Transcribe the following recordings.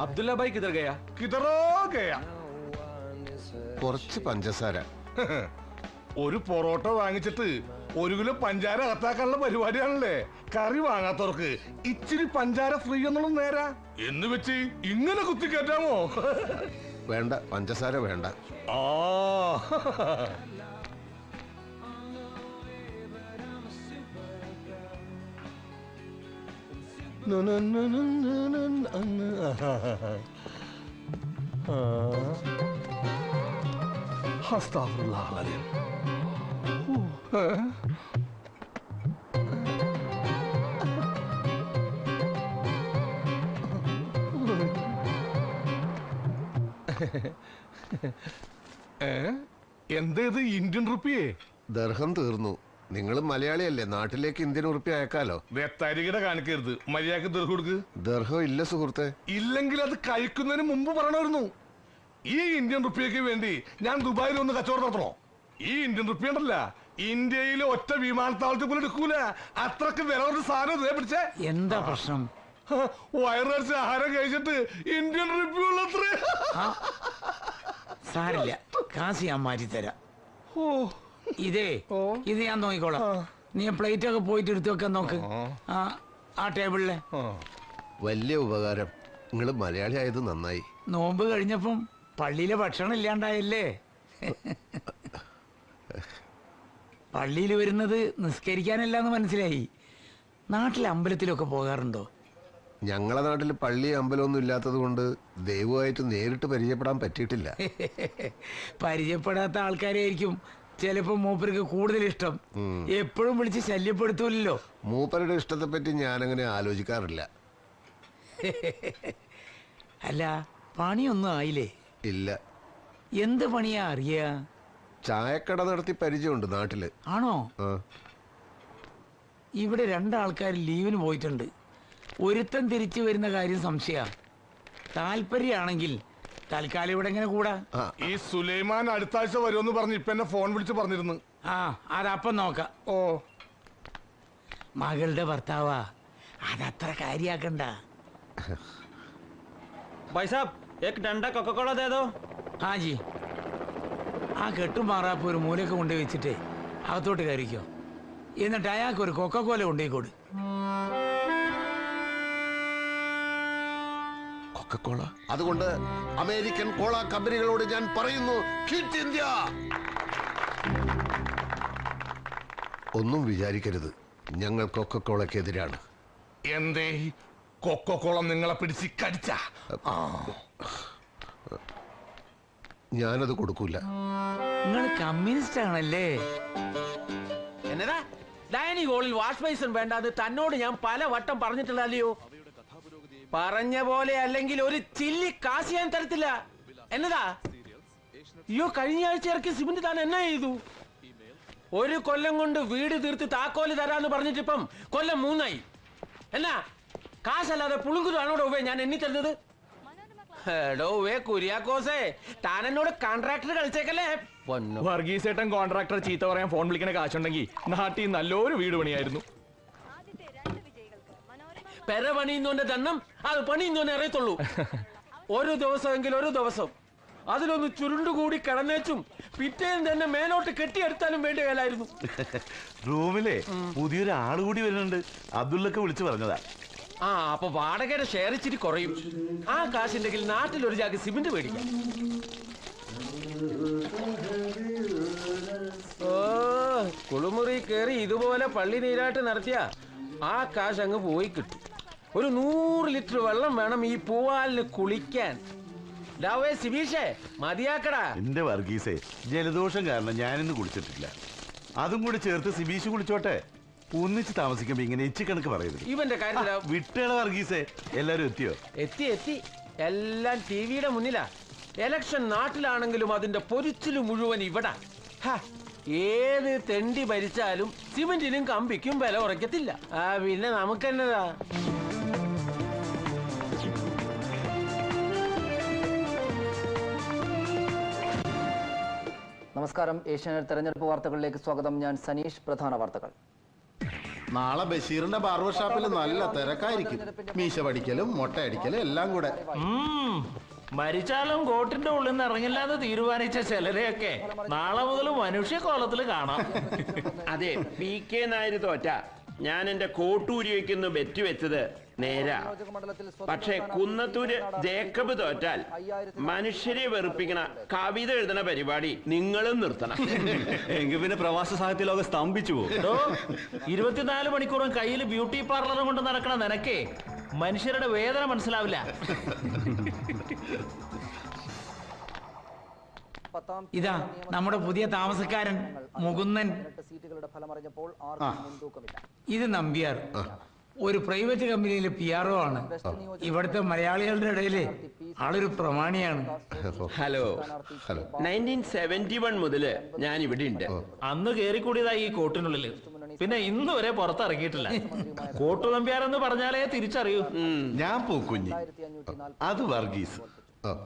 अब्दुल्ला भाई किधर गया? किधरो गया? കുറച്ച് പഞ്ചസാര. ഒരു പൊറോട്ട വാങ്ങിച്ചിട്ട് 1 കിലോ പഞ്ചാര അകത്താക്കാനുള്ള പരിപാടിയാണല്ലേ. കറി വാങ്ങാത്തവർക്ക് ഇച്ചിരി പഞ്ചാര ഫ്രീ എന്നുള്ളത് നേരാ എന്ന് വെച്ച് ഇങ്ങനെ കുത്തിക്കേറ്റാമോ? വേണ്ട, പഞ്ചസാര വേണ്ട. ആ അസ്തഗ്ഫിറുല്ലാഹ്. എന്തേത് ഇന്ത്യൻ റുപ്പിയേ? ദർഹം തീർന്നു. നിങ്ങൾ മലയാളിയല്ലേ, നാട്ടിലേക്ക് ഇന്ത്യൻ ഉറുപ്പി അയക്കാലോ. വെത്തരികിട കാണിക്കരുത്, മര്യാദക്ക് ദർഹം കൊടുക്ക്. ദർഹം ഇല്ല സുഹൃത്തെ. ഇല്ലെങ്കിൽ അത് കഴിക്കുന്നതിന് മുമ്പ് പറയണമായിരുന്നു. ഈ ഇന്ത്യൻ റുപ്പിയക്ക് വേണ്ടി ഞാൻ ദുബായിൽ ഒന്ന് കച്ചവടം നടത്തണോ? ഈ ഇന്ത്യൻ റുപ്പി ഉണ്ടല്ല, ഇന്ത്യയിലെ ഒറ്റ വിമാനത്താവളത്തിൽ പോലും എടുക്കൂല. അത്രക്ക് വില ഒരു സാധനം പിടിച്ചേ. എന്താ പ്രശ്നം? വയറിറച്ച് ആഹാരം കഴിച്ചിട്ട് ഇന്ത്യൻ റുപ്പി ഉള്ളത്ര. സാരില്ല, കാശ് ഞാൻ മാറ്റിത്തരാം. ഇത് ഞാൻ നോക്കിക്കോളാം. നീ പ്ലേറ്റ് ഒക്കെ പോയിട്ട് എടുത്തു വെക്കാൻ നോക്ക്. ആ ടേബിളിലെ. വലിയ ഉപകാരം. നിങ്ങൾ മലയാളി ആയത് നന്നായി. നോമ്പ് കഴിഞ്ഞപ്പം പള്ളിയിലെ ഭക്ഷണം ഇല്ലാണ്ടായല്ലേ? പള്ളിയിൽ വരുന്നത് നിസ്കരിക്കാനല്ലാന്ന് മനസ്സിലായി. നാട്ടിലെ അമ്പലത്തിലൊക്കെ പോകാറുണ്ടോ? ഞങ്ങളെ നാട്ടിൽ പള്ളി അമ്പലമൊന്നും ഇല്ലാത്തത് കൊണ്ട് ദൈവമായിട്ട് നേരിട്ട് പരിചയപ്പെടാൻ പറ്റിയിട്ടില്ല. പരിചയപ്പെടാത്ത ആൾക്കാരായിരിക്കും ചിലപ്പോ മൂപ്പർക്ക് കൂടുതൽ ഇഷ്ടം. എപ്പോഴും വിളിച്ച് ശല്യപ്പെടുത്തൂല്ലോ. മൂപ്പരുടെ ഇഷ്ടത്തെ പറ്റി ഞാനങ്ങനെ ആലോചിക്കാറില്ല. അല്ല, പണിയൊന്നും ആയില്ലേ? ഇല്ല. എന്ത് പണിയാ അറിയാ? ചായക്കട നടത്തി പരിചയമുണ്ട് നാട്ടില്. ആണോ? ഇവിടെ 2 ആൾക്കാർ ലീവിന് പോയിട്ടുണ്ട്. ഒരുത്തൻ തിരിച്ചു വരുന്ന കാര്യം സംശയ. താല്പര്യമാണെങ്കിൽ തൽക്കാലം ഇവിടെ എങ്ങനെ കൂടാ? ഈ സുലൈമാൻ അടുത്ത ആഴ്ച വരുമെന്ന് പറഞ്ഞ് ഇപ്പൊ എന്നെ ഫോൺ വിളിച്ച് പറഞ്ഞിരുന്നു. അതപ്പം നോക്കാം. ഓ, മകളുടെ ഭർത്താവാ, അതത്ര കാര്യാക്കണ്ട. भाई साहब एक डंडा कोका कोला दे दो. हाँ जी. ആ കെട്ടുമാറാപ്പ് ഒരു മൂലൊക്കെ കൊണ്ടുപോയി വെച്ചിട്ട് അകത്തോട്ട് കയറിക്കോ. എന്നിട്ട് അയാൾക്ക് ഒരു കൊക്കക്കോല കൊണ്ടുപോയിക്കോട്. കൊക്കക്കോള. അതുകൊണ്ട് അമേരിക്കൻ കോള കമ്പനികളോട് ഞാൻ പറയുന്നു, ക്വിറ്റ് ഇന്ത്യ. ഒന്നും വിചാരിക്കരുത്, ഞങ്ങൾ കൊക്കക്കോളക്കെതിരാണ്. എന്തേ കൊക്കക്കോളം നിങ്ങളെ പിടിച്ച് കടിച്ച? ഞാനത് കൊടുക്കൂല. നിങ്ങൾ കമ്മ്യൂണിസ്റ്റ് ആണല്ലേ? എന്നതാ ഡൈനിങ് ഹോളിൽ വാഷ് ബേസിൻ വേണ്ടാത് തന്നോട് ഞാൻ പല വട്ടം പറഞ്ഞിട്ടുള്ളല്ലോ. പറഞ്ഞ പോലെ അല്ലെങ്കിൽ ഒരു ചില്ലി കാശ് ഞാൻ തരത്തില്ല. എന്നതാ? അയ്യോ, കഴിഞ്ഞ ആഴ്ച ഇറക്കി സിമന്റ് താൻ എന്നാ ചെയ്തു? 1 കൊല്ലം കൊണ്ട് വീട് തീർത്ത് താക്കോല് തരാന്ന് പറഞ്ഞിട്ടിപ്പം കൊല്ലം 3ആയി. എന്നാ കാശല്ലാതെ പുളുങ്കുതാണോടോ ഞാൻ എണ്ണി തരുന്നത്? കുര്യാക്കോസേ, താൻ എന്നോട് കോൺട്രാക്ടർ കളിച്ചേക്കല്ലേ? വർഗീസേട്ടൻ കോൺട്രാക്ടർ ചീത്ത പറയാൻ ഫോൺ വിളിക്കണ കാശുണ്ടെങ്കിൽ നാട്ടിൽ നല്ലൊരു വീട് പണിയായിരുന്നു. പെര പണിയുന്നോന്റെ ദണ്ണം അത് പണിയുന്നോനെ അറിയത്തുള്ളൂ. ഒരു ദിവസമെങ്കിൽ ഒരു ദിവസം അതിലൊന്ന് ചുരുണ്ടുകൂടി കിടന്നേച്ചും പിറ്റേന്ന് തന്നെ മേലോട്ട് കെട്ടിയെടുത്താലും വേണ്ടി കാലായിരുന്നു. റൂമിലെ പുതിയൊരു ആള് കൂടി വരുന്നുണ്ട്. അബ്ദുള്ളക്ക് വിളിച്ചു പറഞ്ഞതാ. അപ്പൊ വാടകയുടെ ഷെയർ ഇച്ചിരി കുറയും. ആ കാശുണ്ടെങ്കിൽ നാട്ടിൽ ഒരു ജാഗ് സിമന്റ് മേടിക്കാം. ഓ, കുളിമുറി കയറി ഇതുപോലെ പള്ളി നീരാട്ട് നടത്തിയ ആ കാശ് അങ്ങ് പോയി കിട്ടും. ഒരു 100 ലിറ്റർ വെള്ളം വേണം ഈ പൂവാലിന് കുളിക്കാൻ. സിബീഷേ, മതിയാക്കടാ. എന്റെ വർഗീസേ, ജലദോഷം കാരണം ഞാനിന്ന് കുളിച്ചിട്ടില്ല. അതും കൂടി ചേർത്ത് സിബീഷ് കുളിച്ചോട്ടെ. ഒന്നിച്ച് താമസിക്കുമ്പോ ഇങ്ങനെ കണക്ക് പറയുന്നത്. ഇവന്റെ കാര്യത്തില വിട്ടേള വർഗീസേ. എല്ലാരും എത്തിയോ? എത്തി. എല്ലാം ടിവിയുടെ മുന്നിലാ. എലക്ഷൻ നാട്ടിലാണെങ്കിലും അതിന്റെ പൊരിച്ചില് മുഴുവൻ ഇവിടെ. ഏത് തെണ്ടി ഭരിച്ചാലും സിമന്റിനും കമ്പിക്കും വില ഉറക്കത്തില്ല. പിന്നെ നമുക്കെന്നതാ? നമസ്കാരം. ഏഷ്യാനെറ്റ് തെരഞ്ഞെടുപ്പ് വാർത്തകളിലേക്ക് സ്വാഗതം. ഞാൻ സനീഷ്. പ്രധാന വാർത്തകൾ. നാളെ ബഷീറിന്റെ ബാർബർ ഷാപ്പിൽ നല്ല തിരക്കായിരിക്കും. മീശ പഠിക്കലും മൊട്ടയടിക്കലും എല്ലാം കൂടെ. മരിച്ചാലും കോട്ടിന്റെ ഉള്ളിൽ നിന്ന് ഇറങ്ങില്ലാതെ തീരുമാനിച്ച ചിലരെയൊക്കെ നാളെ മുതൽ മനുഷ്യക്കോലത്തിൽ കാണാം. അതെ, പി കെ നായർ തോറ്റ ഞാൻ എന്റെ കോട്ടൂരി വയ്ക്കുന്നു ബെറ്റ് വെച്ചത് നേരാ. പക്ഷെ കുന്നത്തൂര് ജേക്കബ് തോറ്റാൽ മനുഷ്യരെ വെറുപ്പിക്കണ കവിത എഴുതണ പരിപാടി നിങ്ങളും നിർത്തണം. എങ്കിൽ പിന്നെ പ്രവാസ സാഹിത്യ ലോകം സ്തംഭിച്ചു പോകും. 24 മണിക്കൂറും കയ്യിൽ ബ്യൂട്ടി പാർലറും കൊണ്ട് നടക്കണ നിനക്കേ മനുഷ്യരുടെ വേദന മനസ്സിലാവില്ല. ഇതാ നമ്മുടെ പുതിയ താമസക്കാരൻ മുകുന്ദൻ. ഇത് നമ്പ്യാർ, ഒരു പ്രൈവറ്റ് കമ്പനിയിലെ PRO ആണ്. ഇവിടുത്തെ മലയാളികളുടെ ഇടയില് ആളൊരു പ്രമാണിയാണ്. ഹലോ, 1971 മുതല് ഞാൻ ഇവിടെ ഉണ്ട്. അന്ന് കേറിക്കൂടിയതായി ഈ കോട്ടിനുള്ളില്, പിന്നെ ഇന്ന് വരെ പുറത്തിറങ്ങിയിട്ടില്ല. കോട്ടു നമ്പ്യാരെന്ന് പറഞ്ഞാലേ തിരിച്ചറിയൂ. ഞാൻ പൂക്കുഞ്ഞി, അത് വർഗീസ്.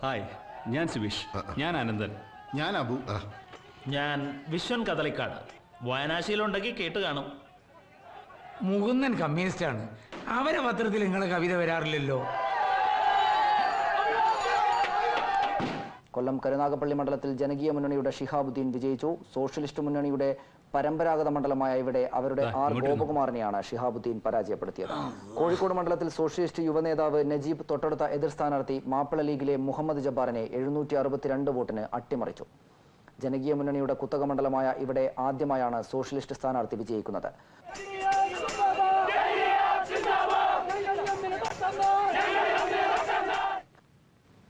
ഹായ്, ഞാൻ സുബീഷ്. ഞാൻ ആനന്ദൻ. ഞാൻ അബു. ഞാൻ വിശ്വൻ കദളിക്കാട്. വായനാശീലമുണ്ടെങ്കിൽ കേട്ട് കാണും. മുകുന്ദൻ കമ്മ്യൂണിസ്റ്റ് ആണ്. അവരെ പത്രത്തിൽ നിങ്ങളെ കവിത വരാറില്ലല്ലോ. കൊല്ലം കരുനാഗപ്പള്ളി മണ്ഡലത്തിൽ ജനകീയ മുന്നണിയുടെ ഷിഹാബുദ്ദീൻ വിജയിച്ചു. സോഷ്യലിസ്റ്റ് മുന്നണിയുടെ പരമ്പരാഗത മണ്ഡലമായ ഇവിടെ അവരുടെ R ഗോപകുമാറിനെയാണ് ഷിഹാബുദ്ദീൻ പരാജയപ്പെടുത്തിയത്. കോഴിക്കോട് മണ്ഡലത്തിൽ സോഷ്യലിസ്റ്റ് യുവനേതാവ് നജീബ് തൊട്ടടുത്ത എതിർ സ്ഥാനാർത്ഥി മാപ്പിള ലീഗിലെ മുഹമ്മദ് ജബ്ബാറിനെ 762 വോട്ടിന് അട്ടിമറിച്ചു. ജനകീയ മുന്നണിയുടെ കുത്തക മണ്ഡലമായ ഇവിടെ ആദ്യമായാണ് സോഷ്യലിസ്റ്റ് സ്ഥാനാർത്ഥി വിജയിക്കുന്നത്.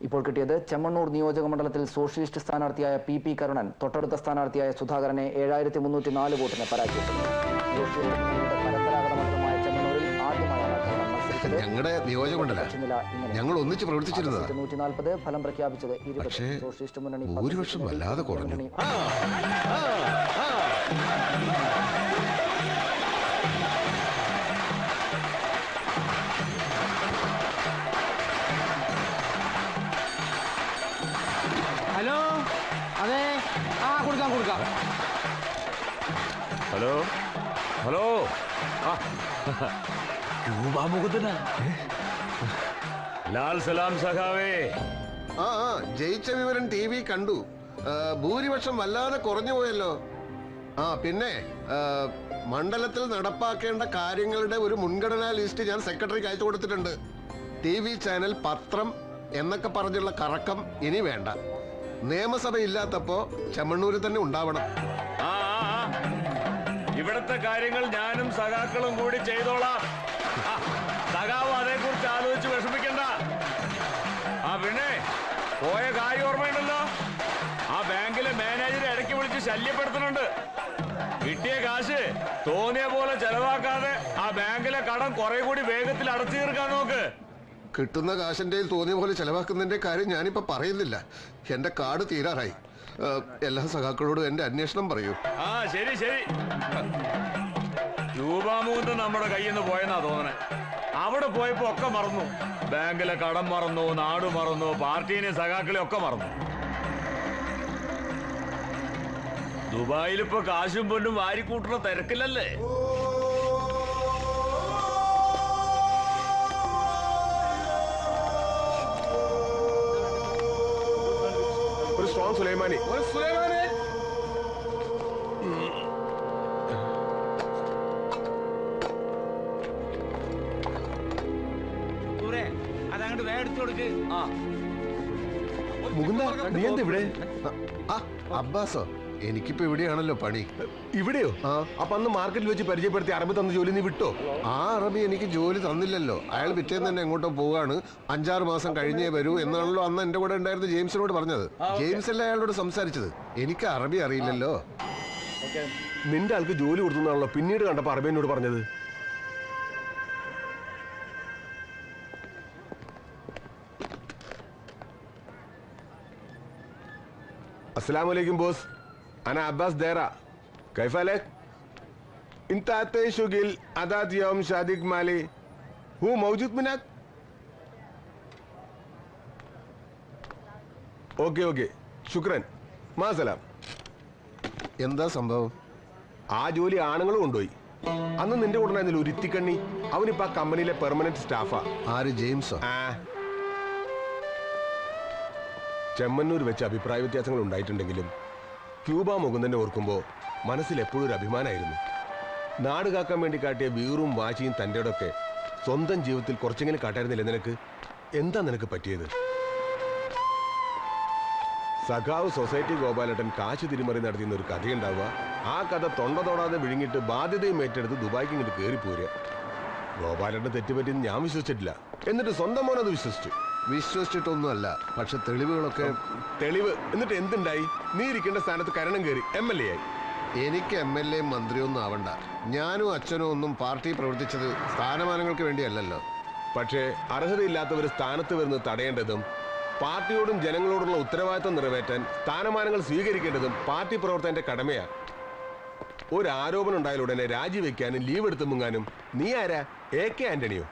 ഇപ്പോൾ കിട്ടിയത് ചെമ്മണ്ണൂർ നിയോജക മണ്ഡലത്തിൽ സോഷ്യലിസ്റ്റ് സ്ഥാനാർത്ഥിയായ PP കരുണൻ തൊട്ടടുത്ത സ്ഥാനാർത്ഥിയായ സുധാകരനെ 7304 വോട്ടിന് പരാജയപ്പെടുത്തി. പരമ്പരാഗത മണ്ഡലമായ ചെമ്മണ്ണൂരിൽ ആദ്യമായാണ് കരുണൻ മത്സരിച്ചത്. ഞങ്ങളുടെ നിയോജകമണ്ഡലം ഞങ്ങൾ ഒന്നിച്ച് പ്രവർത്തിച്ചിരുന്നത്. 140 ഫലം പ്രഖ്യാപിച്ചത് 20. സോഷ്യലിസ്റ്റ് മുന്നണി ഭൂരിപക്ഷം വല്ലാതെ കുറഞ്ഞു. ഹലോ, അതെ, കൊടുക്കാം. ഹലോ ഹലോ, ലാൽ സലാം സഖാവേ. ജയിച്ച വിവരം TV കണ്ടു. ഭൂരിപക്ഷം വല്ലാതെ കുറഞ്ഞു പോയല്ലോ. പിന്നെ മണ്ഡലത്തിൽ നടപ്പാക്കേണ്ട കാര്യങ്ങളുടെ ഒരു മുൻഗണനാ ലിസ്റ്റ് ഞാൻ സെക്രട്ടറിക്ക് അയച്ചു കൊടുത്തിട്ടുണ്ട്. TV ചാനൽ, പത്രം എന്നൊക്കെ പറഞ്ഞുള്ള കറക്കം ഇനി വേണ്ട. നിയമസഭ ഇല്ലാത്തപ്പോ ചെമ്മണ്ണൂരിൽ തന്നെ ഉണ്ടാവണം. ഇവിടത്തെ കാര്യങ്ങൾ ഞാനും സഖാക്കളും കൂടി ചെയ്തോളാം. സഖാവ് അതേക്കുറിച്ച് ആലോചിച്ച് വിഷമിക്കണ്ട. പിന്നെ പോയ കാര്യം ഓർമ്മയുണ്ടല്ലോ, ആ ബാങ്കിലെ മാനേജറെ ഇടയ്ക്ക് വിളിച്ച് ശല്യപ്പെടുത്തുന്നുണ്ട്. കിട്ടിയ കാശ് തോന്നിയ പോലെ ചെലവാക്കാതെ ആ ബാങ്കിലെ കടം കുറെ കൂടി വേഗത്തിൽ അടച്ചു തീർക്കാൻ നോക്ക്. കിട്ടുന്ന കാശിന്റെ തോന്നിയ പോലെ ചെലവാക്കുന്നതിന്റെ കാര്യം ഞാനിപ്പോ പറയുന്നില്ല. എന്റെ കാർഡ് തീരാറായി. എല്ലാ സഖാക്കളോടും എന്റെ അന്വേഷണം പറയൂ. ശരി. രൂപാമൂന്ന് നമ്മുടെ കയ്യിൽ നിന്ന് പോയെന്നാ തോന്നണേ. അവിടെ പോയപ്പോ ഒക്കെ മറന്നു. ബാങ്കിലെ കടം മറന്നു, നാട് മറന്നു, പാർട്ടീനെ സഖാക്കളെ ഒക്കെ മറന്നു. ദുബായിലിപ്പോ കാശും പൊന്നും വാരിക്കൂട്ടുന്ന തിരക്കില്ലല്ലേ. ഒരു സ്ട്രോങ് സുലൈമാനി. അതങ്ങോട്ട് വേഗം എടുത്തു കൊടുക്ക്. നീ എന്താ ഇവിടെ? അബ്ബാസോ, എനിക്കിപ്പോ ഇവിടെയാണല്ലോ പണി. ഇവിടെയോ? അപ്പൊ അന്ന് മാർക്കറ്റിൽ വെച്ച് പരിചയപ്പെടുത്തി അറബി തന്ന ജോലി നീ വിട്ടോ? ആ അറബി എനിക്ക് ജോലി തന്നില്ലല്ലോ. അയാൾ പിറ്റേന്ന് തന്നെ എങ്ങോട്ടോ പോവാണ്, 5-6 മാസം കഴിഞ്ഞേ വരൂ എന്നാണല്ലോ അന്ന് എന്റെ കൂടെ ഉണ്ടായിരുന്ന ജെയിംസിനോട് പറഞ്ഞത്. ജെയിംസ് അല്ല അയാളോട് സംസാരിച്ചത്. എനിക്ക് അറബി അറിയില്ലല്ലോ. നിന്റെ ആൾക്ക് ജോലി കൊടുത്തുന്നാണല്ലോ പിന്നീട് കണ്ടപ്പോ അറബിനോട് പറഞ്ഞത്. السلام عليكم بوس، أنا عباس ديرة، كيف حالك؟ أنت أتى شغل عدد يوم شاديك مالي، هو موجود منك؟ ഓക്കെ ശുക്രൻ, മാസലാം. എന്താ സംഭവം? ആ ജോലി ആണുങ്ങളും കൊണ്ടുപോയി. അന്ന് നിന്റെ കൂടെ ഒരു ഇത്തിക്കണ്ണി, അവനിപ്പോ ആ കമ്പനിയിലെ പെർമനന്റ് സ്റ്റാഫാ. ആര്, ജെയിംസോ? ചെമ്മന്നൂർ വെച്ച് അഭിപ്രായ വ്യത്യാസങ്ങൾ ഉണ്ടായിട്ടുണ്ടെങ്കിലും ക്യൂബ മുകുന്ദനെ ഓർക്കുമ്പോൾ മനസ്സിൽ എപ്പോഴും ഒരു അഭിമാനമായിരുന്നു. നാട് കാക്കാൻ വേണ്ടി കാട്ടിയ വീറും വാശിയും തൻ്റെയൊക്കെ സ്വന്തം ജീവിതത്തിൽ കുറച്ചെങ്കിലും കാട്ടായിരുന്നില്ല നിനക്ക്? എന്താ നിനക്ക് പറ്റിയത്? സഖാവ് സൊസൈറ്റി ഗോപാലേട്ടൻ കാശ് തിരിമറി നടത്തിയെന്ന ഒരു കഥയുണ്ടാവുക, ആ കഥ തൊണ്ട തൊടാതെ വിഴുങ്ങിട്ട് ബാധ്യതയും ഏറ്റെടുത്ത് ദുബായ്ക്ക് ഇങ്ങോട്ട് കയറിപ്പോരുക. ഗോപാലേട്ടന് തെറ്റുപറ്റിയെന്ന് ഞാൻ വിശ്വസിച്ചിട്ടില്ല, എന്നിട്ട് സ്വന്തം മോനത് വിശ്വസിച്ചു. വിശ്വസിച്ചിട്ടൊന്നുമല്ല, പക്ഷെ തെളിവുകളൊക്കെ. തെളിവ് എന്നിട്ട് എന്തുണ്ടായി? നീ ഇരിക്കേണ്ട സ്ഥാനത്ത് കരണം കയറി MLA ആയി. എനിക്ക് MLA മന്ത്രിയൊന്നും ആവണ്ട. ഞാനും അച്ഛനും ഒന്നും പാർട്ടി പ്രവർത്തിച്ചത് സ്ഥാനമാനങ്ങൾക്ക് വേണ്ടിയല്ലല്ലോ. പക്ഷേ അർഹതയില്ലാത്തവർ സ്ഥാനത്ത് വരുന്നത് തടയേണ്ടതും പാർട്ടിയോടും ജനങ്ങളോടുള്ള ഉത്തരവാദിത്തം നിറവേറ്റാൻ സ്ഥാനമാനങ്ങൾ സ്വീകരിക്കേണ്ടതും പാർട്ടി പ്രവർത്തകന്റെ കടമയാണ്. ഒരു ആരോപണം ഉണ്ടായാൽ ഉടനെ രാജിവെക്കാനും ലീവ് എടുത്തു മുങ്ങാനും നീ ആരാ? AK Antonio?